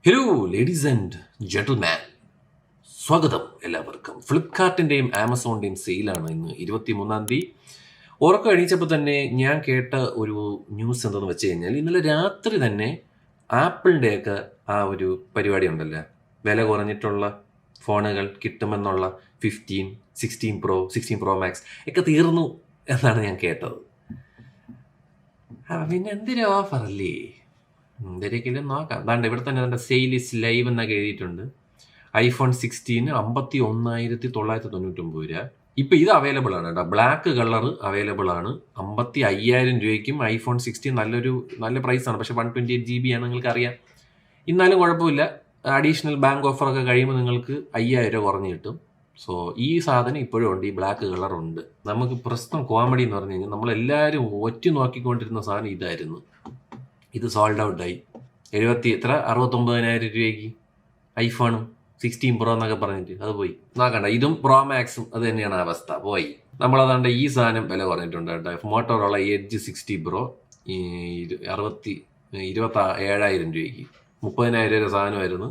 Hello ladies and gentleman, സ്വാഗതം എല്ലാവർക്കും. ഫ്ലിപ്കാർട്ടിൻ്റെയും ആമസോണിൻ്റെയും സെയിലാണ് ഇന്ന് 23-ാം തീയതി. ഉറക്കം എണീച്ചപ്പോൾ തന്നെ ഞാൻ കേട്ട ഒരു ന്യൂസ് എന്തെന്ന് വെച്ച് കഴിഞ്ഞാൽ, ഇന്നലെ രാത്രി തന്നെ ആപ്പിളിൻ്റെയൊക്കെ ആ ഒരു പരിപാടി ഉണ്ടല്ലോ, വില കുറഞ്ഞിട്ടുള്ള ഫോണുകൾ കിട്ടുമെന്നുള്ള 15, 16 Pro, 16 Pro Max ഒക്കെ തീർന്നു എന്നാണ് ഞാൻ കേട്ടത്. പിന്നെ എന്തിനാ ഓഫറല്ലേ, എന്തൊരിക്കലും നോക്കാം. അതാണ്ട് ഇവിടെ തന്നെ അതിൻ്റെ സെയിൽ ഇസ് ലൈവ് എന്നൊക്കെ എഴുതിയിട്ടുണ്ട്. iPhone 16 51,999 രൂപ. ഇപ്പം ഇത് അവൈലബിൾ ആണ് കേട്ടോ, ബ്ലാക്ക് കളർ അവൈലബിൾ ആണ്. 55,000 രൂപയ്ക്കും iPhone 16 നല്ല പ്രൈസാണ്. പക്ഷേ 128 GB ആണ്, നിങ്ങൾക്ക് അറിയാം. എന്നാലും കുഴപ്പമില്ല, അഡീഷണൽ ബാങ്ക് ഓഫറൊക്കെ കഴിയുമ്പോൾ നിങ്ങൾക്ക് 5,000 രൂപ കുറഞ്ഞ് കിട്ടും. സോ ഈ സാധനം ഇപ്പോഴും ഉണ്ട്, ഈ ബ്ലാക്ക് കളർ ഉണ്ട്. നമുക്ക് പ്രശ്നം കോമഡി എന്ന് പറഞ്ഞു കഴിഞ്ഞാൽ, നമ്മളെല്ലാവരും ഒറ്റ നോക്കിക്കൊണ്ടിരുന്ന സാധനം ഇതായിരുന്നു. ഇത് സോൾഡ് ഔട്ടായി. 69,000 രൂപയ്ക്ക് ഐഫോണും 16 Pro എന്നൊക്കെ പറഞ്ഞിട്ട് അത് പോയി. നോക്കണ്ട, ഇതും Pro Maxും അത് തന്നെയാണ് അവസ്ഥ, പോയി. നമ്മളതാണ്ട് ഈ സാധനം വില കുറഞ്ഞിട്ടുണ്ട് കേട്ടോ. മോട്ടോറോള എഡ്ജ് 60 Pro 27,000 രൂപയ്ക്ക്, 30,000 രൂപ സാധനമായിരുന്നു,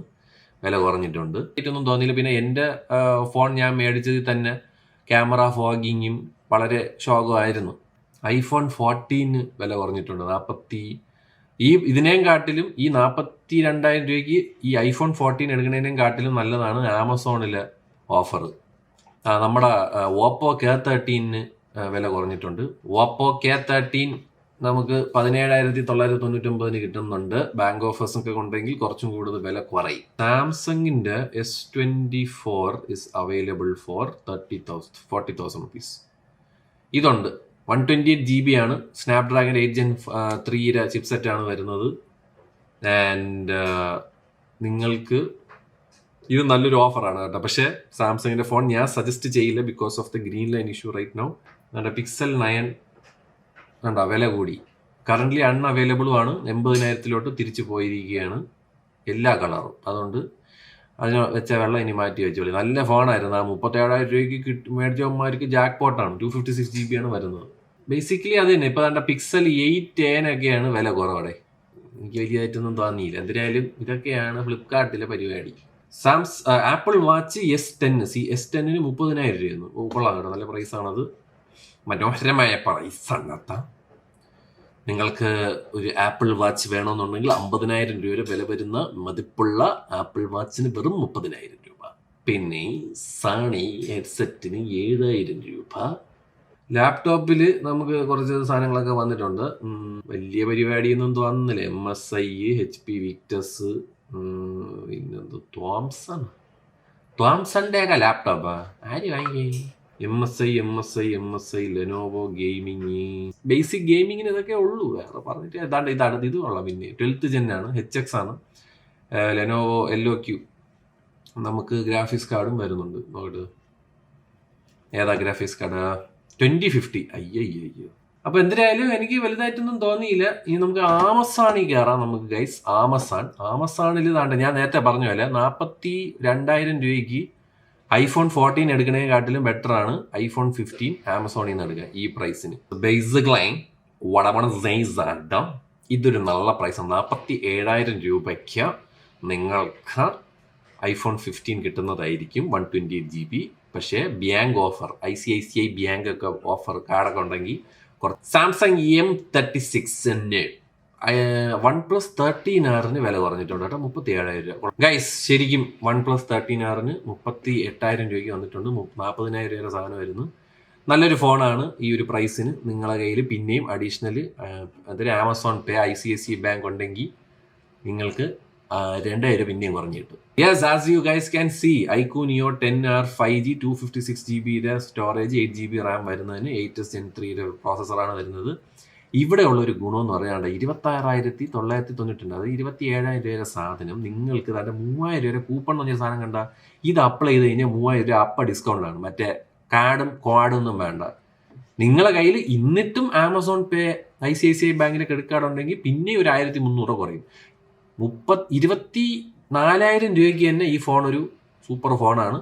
വില കുറഞ്ഞിട്ടുണ്ട്. ഏറ്റൊന്നും തോന്നിയില്ല. പിന്നെ എൻ്റെ ഫോൺ ഞാൻ മേടിച്ചതിൽ തന്നെ ക്യാമറ ഫോഗിങ്ങും വളരെ ശോകമായിരുന്നു. iPhone 14 വില കുറഞ്ഞിട്ടുണ്ട്. ഇതിനേയും കാട്ടിലും ഈ 42,000 രൂപയ്ക്ക് ഈ iPhone 14 എടുക്കുന്നതിനേയും കാട്ടിലും നല്ലതാണ് ആമസോണിലെ ഓഫർ. നമ്മുടെ ഓപ്പോ K13 വില കുറഞ്ഞിട്ടുണ്ട്. ഓപ്പോ K13 നമുക്ക് 17,999 കിട്ടുന്നുണ്ട്. ബാങ്ക് ഓഫേഴ്സ് ഒക്കെ ഉണ്ടെങ്കിൽ കുറച്ചും കൂടുതൽ വില കുറയും. സാംസങ്ങിന്റെ S24 is available for 40,000 rupees. ഇതുണ്ട്, 128 GB ആണ്. സ്നാപ്ഡ്രാഗൺ 8 Gen 3 ചിപ്സെറ്റ് ആണ് വരുന്നത്. ആൻഡ് നിങ്ങൾക്ക് ഇത് നല്ലൊരു ഓഫറാണ് കേട്ടോ. പക്ഷേ സാംസങ്ങിന്റെ ഫോൺ ഞാൻ സജസ്റ്റ് ചെയ്യില്ല, because of the green line issue right now. നമ്മുടെ Pixel 9 കണ്ടോ, വില കൂടി. കറൻ്റ്ലി അൺഅവൈലബിളും ആണ്. 80,000 തിരിച്ചു പോയിരിക്കുകയാണ് എല്ലാ കളറും. അതുകൊണ്ട് അതിന് വെച്ച വെള്ളം ഇനി മാറ്റി വെച്ചോളി. നല്ല ഫോണായിരുന്നു. 37,000 രൂപയ്ക്ക് മേടിച്ചവന്മാർക്ക് ജാക്ക് പോട്ടാണ്. 256 GB ആണ് വരുന്നത്. ബേസിക്കലി അത് തന്നെ. ഇപ്പം അതിൻ്റെ Pixel 8a ഒക്കെയാണ് വില കുറവടെ. എനിക്ക് വലിയതായിട്ടൊന്നും തോന്നിയില്ല. എന്തായാലും ഇതൊക്കെയാണ് ഫ്ലിപ്കാർട്ടിലെ പരിപാടി. ആപ്പിൾ വാച്ച് S10 S10 30,000 രൂപയായിരുന്നു. കൊള്ളാം കേട്ടോ, നല്ല പ്രൈസാണത്. മനോഹരമായ പ്രൈസാണ് കേട്ടോ. നിങ്ങൾക്ക് ഒരു ആപ്പിൾ വാച്ച് വേണമെന്നുണ്ടെങ്കിൽ 50,000 രൂപ വില വരുന്ന മതിപ്പുള്ള ആപ്പിൾ വാച്ചിന് വെറും 30,000 രൂപ. പിന്നെ സോണി ഹെഡ്സെറ്റിന് 7,000 രൂപ. ലാപ്ടോപ്പിൽ നമുക്ക് കുറച്ച് സാധനങ്ങളൊക്കെ വന്നിട്ടുണ്ട്. വലിയ പരിപാടിയൊന്നും തോന്നുന്നില്ല. MSI, HP വിക്ടസ്, പിന്നെന്ത് തോംസണിൻ്റെ ഒക്കെ ലാപ്ടോപ്പാ ആര് വാങ്ങി? MSI, ലെനോവോ ഗെയിമിങ്, ബേസിക് ഗെയിമിങ്ങിന് ഇതൊക്കെ ഉള്ളൂ. വേറെ പറഞ്ഞിട്ട് ഇതാണ് ഇത് കൊള്ളാം. പിന്നെ 12th Gen ആണ്, HX ആണ്. Lenovo LOQ. നമുക്ക് ഗ്രാഫിക്സ് കാർഡും വരുന്നുണ്ട്. നോട്ട് ഏതാ ഗ്രാഫിക്സ് കാർഡ്? 2050. അയ്യോ. അപ്പൊ എന്തായാലും എനിക്ക് വലുതായിട്ടൊന്നും തോന്നിയില്ല. ഇനി നമുക്ക് ആമസോണിൽ കയറാം. നമുക്ക് ഗൈസ് ആമസോണിൽ താണ്ട് ഞാൻ നേരത്തെ പറഞ്ഞ പോലെ 42,000 രൂപയ്ക്ക് iPhone 14 എടുക്കുന്നതിനെക്കാട്ടിലും ബെറ്റർ ആണ് iPhone 15 ആമസോണിൽ നിന്ന് എടുക്കുക ഈ പ്രൈസിന്. ബേസിക്കലി ഇതൊരു നല്ല പ്രൈസാണ്. 47,000 രൂപയ്ക്ക് നിങ്ങൾക്ക് iPhone 15 കിട്ടുന്നതായിരിക്കും, 128 GB. പക്ഷേ ബാങ്ക് ഓഫർ, ICICI ബാങ്ക് ഒക്കെ ഓഫർ കാർഡൊക്കെ ഉണ്ടെങ്കിൽ സാംസങ് M36 OnePlus 13R വില കുറഞ്ഞിട്ടുണ്ട് കേട്ടോ, 37,000 രൂപ. ഗൈസ് ശരിക്കും OnePlus 13R 38,000 രൂപയ്ക്ക് വന്നിട്ടുണ്ട്. 40,000 രൂപ സാധനം വരുന്നു. നല്ലൊരു ഫോണാണ് ഈ ഒരു പ്രൈസിന്. നിങ്ങളെ കയ്യിൽ പിന്നെയും അഡീഷണൽ ആമസോൺ പേ, ICICI ബാങ്ക് ഉണ്ടെങ്കിൽ നിങ്ങൾക്ക് 2,000 പിന്നെയും കുറഞ്ഞു കിട്ടും. Yes, as you guys can see, iQOO Neo 10R 5G 256 GB storage, 8 GB Ram വരുന്നതിന് 8 Gen 3 പ്രോസസ്സറാണ് വരുന്നത്. ഇവിടെ ഉള്ളൊരു ഗുണമെന്ന് പറയാണ്ട് 26,990, അത് 27,000 രൂപ സാധനം നിങ്ങൾക്ക് തന്നെ 3,000 രൂപ കൂപ്പൺ എന്ന് പറഞ്ഞ സാധനം കണ്ട ഇത് അപ്ലൈ ചെയ്ത് കഴിഞ്ഞാൽ 3,000 രൂപ അപ്പ ഡിസ്കൗണ്ടാണ്. മറ്റേ കോഡൊന്നും വേണ്ട. നിങ്ങളെ കയ്യിൽ ഇന്നിട്ടും ആമസോൺ പേ, ICICI ബാങ്കിലെ ക്രെഡിറ്റ് കാർഡ് ഉണ്ടെങ്കിൽ പിന്നെ ഒരു 1,300 കുറയും. 24,000 രൂപയ്ക്ക് തന്നെ ഈ ഫോൺ ഒരു സൂപ്പർ ഫോണാണ്.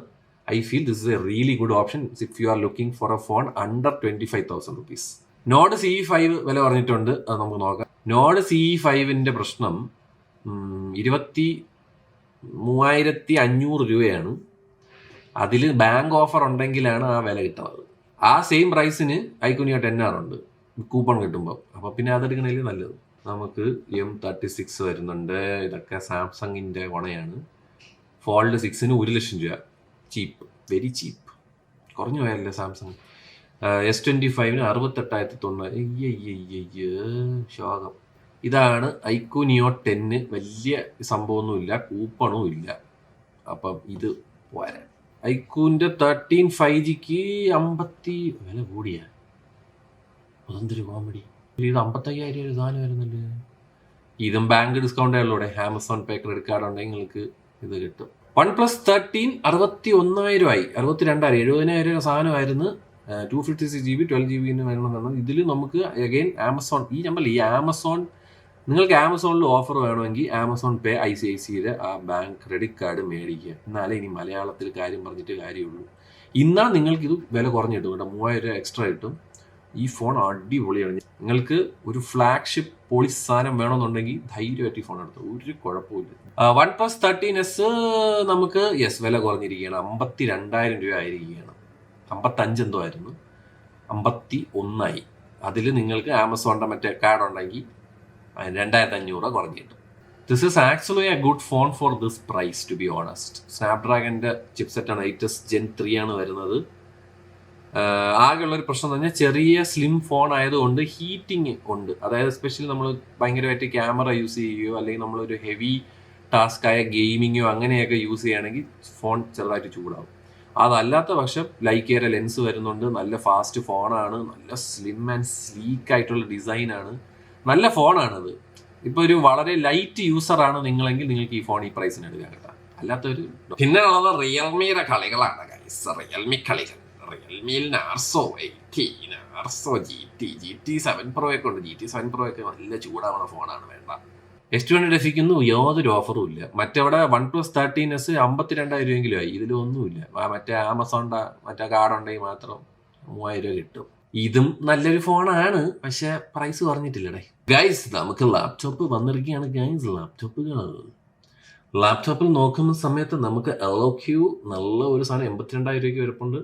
I feel this is A really good option if you are looking for A phone under 25,000 rupees. Node CE5 വില പറഞ്ഞിട്ടുണ്ട്, അത് നമുക്ക് നോക്കാം. നോഡ് CE5ന്റെ പ്രശ്നം 3500 രൂപയാണ്. അതിൽ ബാങ്ക് ഓഫർ ഉണ്ടെങ്കിലാണ് ആ വില കിട്ടുന്നത്. ആ സെയിം പ്രൈസിന് ഐക്യൂനിയോ 10R ഉണ്ട് കൂപ്പൺ കിട്ടുമ്പോൾ. അപ്പോൾ പിന്നെ അതെടുക്കണേൽ നല്ലത്. നമുക്ക് M36 വരുന്നുണ്ട്. ഇതൊക്കെ സാംസങ്ങിൻ്റെ ഗുണയാണ്. ഫോൾഡ് 6ന് 1 ലക്ഷം രൂപ. ചീപ്പ്, വെരി ചീപ്പ്. കുറഞ്ഞു പോയല്ലേ സാംസങ്. S25ന് 68,900. ശോകം. ഇതാണ് ഐക്യൂനിയോ 10. വലിയ സംഭവമൊന്നുമില്ല, കൂപ്പണും ഇല്ല. അപ്പം ഇത് പോരാ. ഐക്യൂൻ്റെ 13 5Gക്ക് 50 വില കൂടിയാ. അതെന്തൊരു കോമഡി. ഇത് 55,000 ഒരു സാധനം വരുന്നുണ്ട്. ഇതും ബാങ്ക് ഡിസ്കൗണ്ടേ ഉള്ളൂടെ. ആമസോൺ പേ ക്രെഡിറ്റ് കാർഡ് ഉണ്ടെങ്കിൽ നിങ്ങൾക്ക് ഇത് കിട്ടും. OnePlus 13 61,000 ആയി. 62,000 70,000 സാധനമായിരുന്നു. 256GB 12GB വേണമെന്നാണ്. ഇതിൽ നമുക്ക് അഗെയിൻ ആമസോൺ, ഈ നമ്പറിൽ ഈ ആമസോൺ, നിങ്ങൾക്ക് ആമസോണിൽ ഓഫർ വേണമെങ്കിൽ ആമസോൺ പേ ICICയുടെ ആ ബാങ്ക് ക്രെഡിറ്റ് കാർഡ് മേടിക്കുക. എന്നാലേ ഇനി മലയാളത്തിൽ കാര്യം പറഞ്ഞിട്ട് കാര്യമുള്ളൂ. ഇന്നാ നിങ്ങൾക്ക് ഇത് വില കുറഞ്ഞ് കിട്ടും കേട്ടോ. 3,000 രൂപ എക്സ്ട്രാ കിട്ടും. ഈ ഫോൺ അടിപൊളിയാണ്. നിങ്ങൾക്ക് ഒരു ഫ്ലാഗ്ഷിപ്പ് പോളിസ് സാധനം വേണമെന്നുണ്ടെങ്കിൽ ധൈര്യമായിട്ട് ഈ ഫോൺ എടുത്തു, ഒരു കുഴപ്പമില്ല. OnePlus 13S നമുക്ക് വില കുറഞ്ഞിരിക്കുകയാണ്. 52,000 രൂപ ആയിരിക്കുകയാണ്. 55 എന്തോ ആയിരുന്നു, 51 ആയി. അതിൽ നിങ്ങൾക്ക് ആമസോണിൻ്റെ മറ്റേ കാർഡ് ഉണ്ടെങ്കിൽ 2,500 കുറഞ്ഞ് കിട്ടും. This is actually a good phone for this price, to be honest. സ്നാപ്ഡ്രാഗൻ്റെ ചിപ്സെറ്റാണ്, 8S Gen 3 ആണ് വരുന്നത്. ആകെയുള്ളൊരു പ്രശ്നം എന്ന് പറഞ്ഞാൽ ചെറിയ സ്ലിം ഫോൺ ആയതുകൊണ്ട് ഹീറ്റിംഗ് ഉണ്ട്. അതായത് സ്പെഷ്യലി നമ്മൾ ഭയങ്കരമായിട്ട് ക്യാമറ യൂസ് ചെയ്യുകയോ അല്ലെങ്കിൽ നമ്മളൊരു ഹെവി ടാസ്ക്കായ ഗെയിമിങ്ങോ അങ്ങനെയൊക്കെ യൂസ് ചെയ്യുകയാണെങ്കിൽ ഫോൺ ചെറുതായിട്ട് ചൂടാവും. അതല്ലാത്ത പക്ഷം ലൈക്കേറെ ലെൻസ് വരുന്നുണ്ട്. നല്ല ഫാസ്റ്റ് ഫോണാണ്, നല്ല സ്ലിം ആൻഡ് സ്ലീക്ക് ആയിട്ടുള്ള ഡിസൈനാണ്. നല്ല ഫോണാണിത്. ഇപ്പോൾ ഒരു വളരെ ലൈറ്റ് യൂസറാണ് നിങ്ങളെങ്കിൽ നിങ്ങൾക്ക് ഈ ഫോൺ ഈ പ്രൈസിന് എടുക്കാൻ കിട്ടാം. അല്ലാത്തൊരു പിന്നെ ഉള്ളത് റിയൽമിയുടെ കളികളാണ് ഗൈസ്. റിയൽമി കളികൾ. റിയൽമിയിൽ നാർസോ 80, നാർസോ GT 7 Pro ഒക്കെ ഉണ്ട്. GT 7 Pro ഒക്കെ നല്ല ചൂടാവുന്ന ഫോണാണ്, വേണ്ട. S20 ലഭിക്കുന്നു, യാതൊരു ഓഫറും ഇല്ല. മറ്റവിടെ OnePlus 13S 52,000 രൂപയെങ്കിലും ആയി. ഇതിലൊന്നുമില്ല. മറ്റേ ആമസോണിൻ്റെ മറ്റേ കാർഡ് ഉണ്ടെങ്കിൽ മാത്രം 3,000 രൂപ കിട്ടും. ഇതും നല്ലൊരു ഫോണാണ്, പക്ഷെ പ്രൈസ് കുറഞ്ഞിട്ടില്ലടേ ഗൈസ്. നമുക്ക് ലാപ്ടോപ്പ് വന്നിരിക്കുകയാണ് ഗൈസ്. ലാപ്ടോപ്പിൽ നോക്കുന്ന സമയത്ത് നമുക്ക് LOQ നല്ല ഒരു സാധനം 82,000 രൂപയ്ക്ക് വരപ്പുണ്ട്.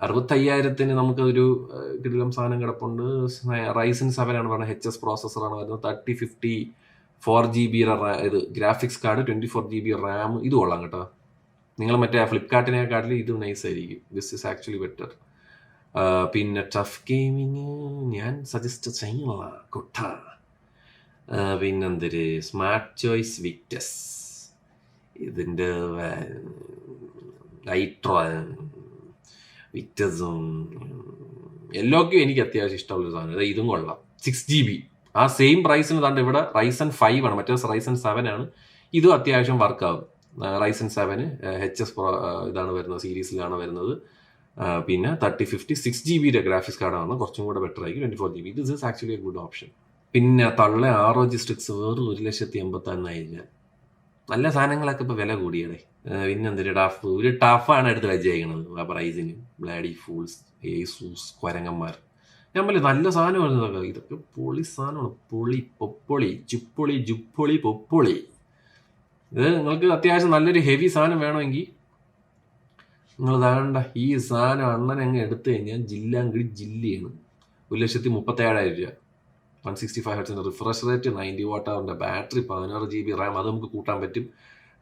65,000 നമുക്കൊരു കിടിലം സാധനം കിടപ്പുണ്ട്. Ryzen 7 ആണ് പറഞ്ഞത്, HS പ്രോസസ്സറാണ് വരുന്നത്. 3050 4GB ഇത് ഗ്രാഫിക്സ് കാർഡ്, 24GB RAM. ഇത് കൊള്ളാം കേട്ടോ. നിങ്ങൾ മറ്റേ ഫ്ലിപ്കാർട്ടിനെക്കാട്ടിൽ ഇത് നൈസ് ആയിരിക്കും. This is actually better. പിന്നെ ടഫ് ഗെയിമിങ് ഞാൻ സജസ്റ്റ് ചെയ്യണ കൊട്ട. പിന്നെന്തൊരു സ്മാർട്ട് ചോയ്സ് വിക്ടസ്, ഇതിൻ്റെ ലൈട്രോ വിക്ടസും LOQ എനിക്ക് അത്യാവശ്യം ഇഷ്ടമുള്ളൊരു സാധനം. ഇതും കൊള്ളാം. 6GB ആ സെയിം പ്രൈസിന് താണ്ട് ഇവിടെ Ryzen 5 ആണ്, മറ്റേ Ryzen 7 ആണ്. ഇതും അത്യാവശ്യം വർക്കാവും. Ryzen 7 HS ഇതാണ് വരുന്നത്, സീരീസിലാണ് വരുന്നത്. പിന്നെ 3050 6GB ഗ്രാഫിക്സ് കാർഡാണ്, കുറച്ചും കൂടെ ബെറ്റർ ആയിരിക്കും. 24GB. This is actually a good option. പിന്നെ തള്ള ROG Strix വെറും 1,84,000. നല്ല സാധനങ്ങളൊക്കെ ഇപ്പോൾ വില കൂടിയതേ. പിന്നെ എന്തൊരു ഒരു ടഫാണ് എടുത്ത് വെച്ചേക്കണത് ആ പ്രൈസിന്. ബ്ലാഡി ഫൂൾസ്, ഏസൂസ് കുരങ്ങന്മാർ. ഞാൻ പറയും നല്ല സാധനം വരുന്നതൊക്കെ. ഇതൊക്കെ പൊളി സാധനമാണ്. പൊളി പൊപ്പൊളി ജുപ്പൊളി ജുപ്പൊളി പൊപ്പൊളി. ഇത് നിങ്ങൾക്ക് അത്യാവശ്യം നല്ലൊരു ഹെവി സാധനം വേണമെങ്കിൽ നിങ്ങൾ താണ്ട ഈ സാധനം അണ്ണൻ അങ്ങ് എടുത്തു കഴിഞ്ഞാൽ ജില്ലാങ്കിടി ജില്ലയാണ്. 1,37,000 രൂപ. 165 Hz refresh rate, 90 Wh battery, 16GB RAM. അത് നമുക്ക് കൂട്ടാൻ പറ്റും.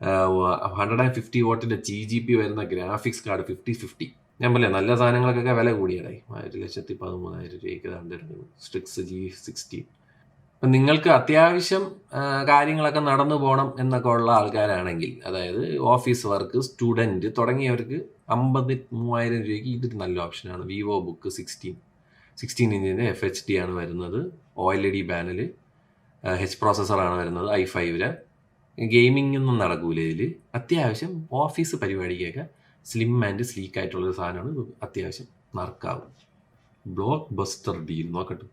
150 W GGP വരുന്ന ഗ്രാഫിക്സ് കാർഡ്, 5050. ഞാൻ പറയാം നല്ല സാധനങ്ങൾക്കൊക്കെ വില കൂടിയതായി. 1,13,000 രൂപയ്ക്ക് കണ്ടെടുക്കുന്നത് സ്ട്രിക്സ് G60. അപ്പം നിങ്ങൾക്ക് അത്യാവശ്യം കാര്യങ്ങളൊക്കെ നടന്നു പോകണം എന്നൊക്കെ ഉള്ള ആൾക്കാരാണെങ്കിൽ, അതായത് ഓഫീസ് വർക്ക്, സ്റ്റുഡൻറ്റ് തുടങ്ങിയവർക്ക് 53,000 രൂപയ്ക്ക് ഇതൊരു നല്ല ഓപ്ഷനാണ്. വിവോ ബുക്ക് 16 ഇഞ്ചിൻ്റെ FHD ആണ് വരുന്നത്. OLED പാനൽ, H പ്രോസസ്സറാണ് വരുന്നത്. i5 ഗെയിമിംഗ് ഒന്നും നടക്കൂല ഇതിൽ. അത്യാവശ്യം ഓഫീസ് പരിപാടിക്കൊക്കെ സ്ലിം ആൻഡ് സ്ലീക്ക് ആയിട്ടുള്ളൊരു സാധനമാണ്. അത്യാവശ്യം നറുക്കാവും. ബ്ലോക്ക് ബസ്റ്റർ ഡീൽ നോക്കട്ടെ.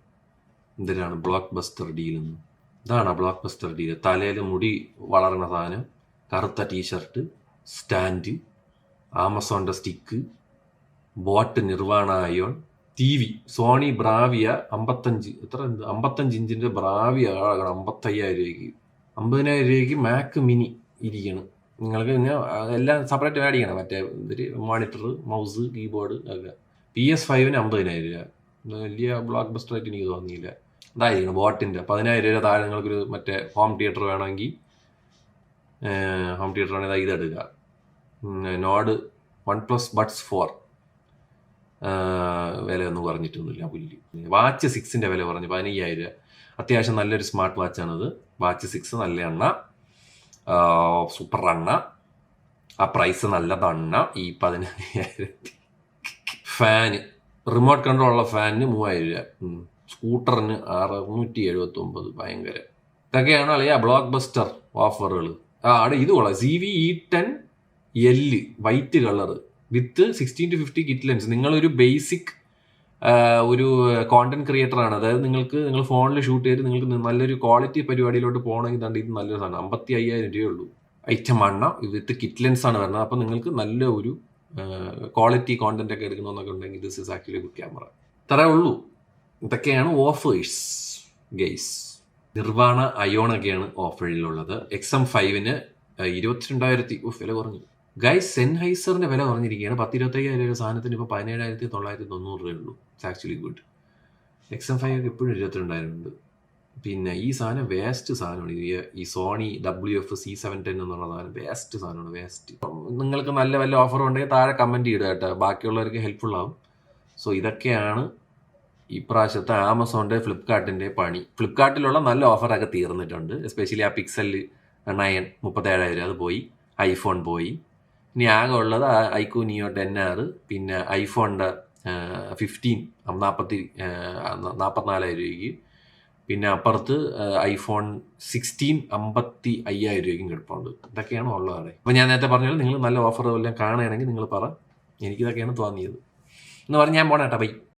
എന്തിനാണ് ബ്ലോക്ക് ബസ്റ്റർ ഡീൽ എന്ന്? ഇതാണ് ബ്ലോക്ക് ബസ്റ്റർ ഡീൽ. തലയിൽ മുടി വളർന്ന സാധനം, കറുത്ത ടീഷർട്ട്, സ്റ്റാൻഡ്, ആമസോണിൻ്റെ stick, boat nirvana ion, TV Sony Bravia 55 ഇഞ്ചിൻ്റെ ബ്രാവിയ 55,000 രൂപയ്ക്ക്. 50,000 രൂപയ്ക്ക് മാക്ക് മിനി ഇരിക്കണം. നിങ്ങൾക്ക് പിന്നെ എല്ലാം സെപ്പറേറ്റ് മേടിക്കണം. മറ്റേ മോണിറ്റർ, മൗസ്, കീബോർഡ് ഒക്കെ. PS5 50,000 രൂപ. വലിയ ബ്ലോക്ക് ബസ്റ്റർ ആയിട്ട് എനിക്ക് തോന്നിയില്ല. അതായിരിക്കണം ബോട്ടിൻ്റെ 10,000 രൂപ താഴെ നിങ്ങൾക്കൊരു മറ്റേ ഹോം തിയേറ്റർ വേണമെങ്കിൽ ഇതെടുക്കുക. നോഡ് OnePlus Buds 4 വിലയൊന്നും പറഞ്ഞിട്ടൊന്നുമില്ല പുല്ല്. വാച്ച് 6ൻ്റെ വില പറഞ്ഞു 15,000 രൂപ. അത്യാവശ്യം നല്ലൊരു സ്മാർട്ട് വാച്ചാണത്. വാച്ച് 6 നല്ല എണ്ണ, സൂപ്പർ എണ്ണ, ആ പ്രൈസ് നല്ലതെണ്ണ. ഈ 15,000. ഫാന്, റിമോട്ട് കൺട്രോളുള്ള ഫാനിന് 3,000 രൂപ. സ്കൂട്ടറിന് 679. ഭയങ്കര. ഇതൊക്കെയാണ് അളിയാ ബ്ലോക്ക് ബസ്റ്റർ ഓഫറുകൾ. അവിടെ ഇത് കൊള്ളാം. CV-E10L white colour with 16 to 50 kit lens. നിങ്ങളൊരു ബേസിക് ഒരു കോണ്ടന്റ് ക്രിയേറ്റർ ആണ്. അതായത് നിങ്ങൾ ഫോണിൽ ഷൂട്ട് ചെയ്ത് നിങ്ങൾക്ക് നല്ലൊരു ക്വാളിറ്റി പരിപാടിയിലോട്ട് പോകണമെങ്കിൽ തന്നെ ഇത് നല്ലൊരു സാധനം. 55,000 രൂപയുള്ളൂ. ഐറ്റം എണ്ണ വിത്ത് കിറ്റ് ലെൻസ് ആണ് വരുന്നത്. അപ്പം നിങ്ങൾക്ക് നല്ല ഒരു ക്വാളിറ്റി കോണ്ടന്റ് ഒക്കെ എടുക്കണമെന്നൊക്കെ ഉണ്ടെങ്കിൽ this is actually good camera. ഇത്രേ ഉള്ളൂ. ഇതൊക്കെയാണ് ഓഫേഴ്സ് ഗെയ്സ്. നിർവാണ അയോണൊക്കെയാണ് ഓഫറിലുള്ളത്. XM5ന് 22,000 വില കുറഞ്ഞു ഗൈസ്. സെൻഹൈസറിന്റെ വില കുറഞ്ഞിരിക്കുകയാണ്. 10-25,000 രൂപ സാധനത്തിന് ഇപ്പോൾ 17,990 രൂപയുള്ളൂ. It's actually good. XM5 ഒക്കെ എപ്പോഴും 22,000 ഉണ്ട്. പിന്നെ ഈ സാധനം വേസ്റ്റ് സാധനമാണ്. ഈ സോണി WF-C710 എന്നുള്ള സാധനം വേസ്റ്റ് സാധനമാണ്. വേസ്റ്റ്. നിങ്ങൾക്ക് നല്ല വല്ല ഓഫർ ഉണ്ടെങ്കിൽ താഴെ കമൻറ്റ് ചെയ്യുക കേട്ടോ. ബാക്കിയുള്ളവർക്ക് ഹെൽപ്ഫുൾ ആവും. സോ ഇതൊക്കെയാണ് ഇപ്രാവശ്യത്തെ ആമസോണിൻ്റെ ഫ്ലിപ്കാർട്ടിൻ്റെ പണി. ഫ്ലിപ്കാർട്ടിലുള്ള നല്ല ഓഫറൊക്കെ തീർന്നിട്ടുണ്ട്. എസ്പെഷ്യലി ആ Pixel 9 37,000 അത് പോയി. ഐഫോൺ പോയി. ഇനി ആകെ ഉള്ളത് iQOO Neo 10R, പിന്നെ ഐഫോണിൻ്റെ 15 44,000 രൂപയ്ക്ക്, പിന്നെ അപ്പുറത്ത് ഐഫോൺ 16 55,000 രൂപയ്ക്കും കിടപ്പുണ്ട്. ഇതൊക്കെയാണ് ഉള്ളത് അവിടെ. അപ്പോൾ ഞാൻ നേരത്തെ പറഞ്ഞാൽ നിങ്ങൾ നല്ല ഓഫർ എല്ലാം കാണുകയാണെങ്കിൽ നിങ്ങൾ പറ. എനിക്കിതൊക്കെയാണ് തോന്നിയത് എന്ന് പറഞ്ഞ് ഞാൻ പോണേട്ടാ. ബൈ.